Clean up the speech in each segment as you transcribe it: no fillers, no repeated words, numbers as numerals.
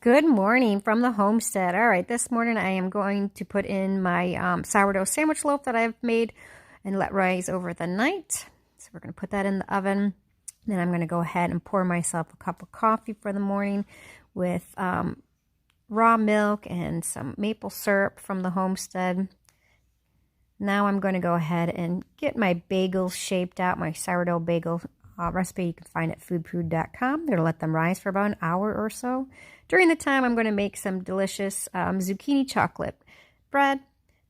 Good morning from the homestead. All right, this morning I am going to put in my sourdough sandwich loaf that I've made and let rise over the night. So we're going to put that in the oven. Then I'm going to go ahead and pour myself a cup of coffee for the morning with raw milk and some maple syrup from the homestead. Now I'm going to go ahead and get my bagels shaped out, my sourdough bagel recipe you can find at foodproof.com. They're going to let them rise for about an hour or so. During the time, I'm going to make some delicious zucchini chocolate bread.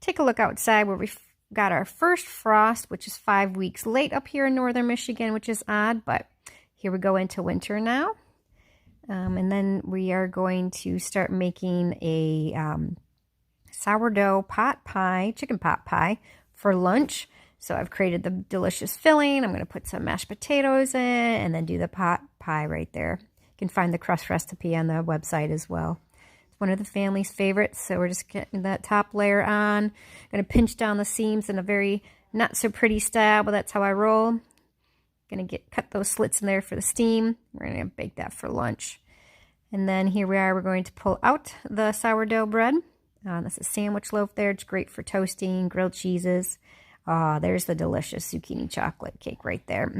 Take a look outside where we've got our first frost, which is 5 weeks late up here in northern Michigan, which is odd, but here we go into winter now. And then we are going to start making a sourdough pot pie, chicken pot pie for lunch. So I've created the delicious filling. I'm going to put some mashed potatoes in and then do the pot pie right there. You can find the crust recipe on the website as well. It's one of the family's favorites, so we're just getting that top layer on. Going to pinch down the seams in a very not so pretty style, but that's how I roll. Going to cut those slits in there for the steam. We're going to bake that for lunch. And then here we are, we're going to pull out the sourdough bread. That's a sandwich loaf there. It's great for toasting, grilled cheeses. There's the delicious zucchini chocolate cake right there.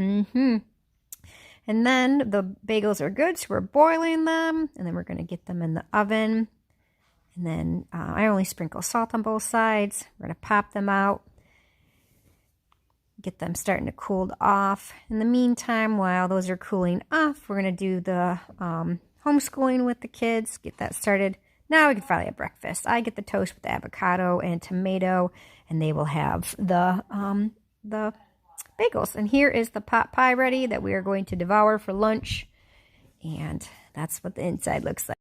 And then the bagels are good, so we're boiling them. And then we're going to get them in the oven. And then I only sprinkle salt on both sides. We're going to pop them out. Get them starting to cool off. In the meantime, while those are cooling off, we're going to do the homeschooling with the kids. Get that started. Now we can finally have breakfast. I get the toast with avocado and tomato, and they will have the bagels. And here is the pot pie ready that we are going to devour for lunch. And that's what the inside looks like.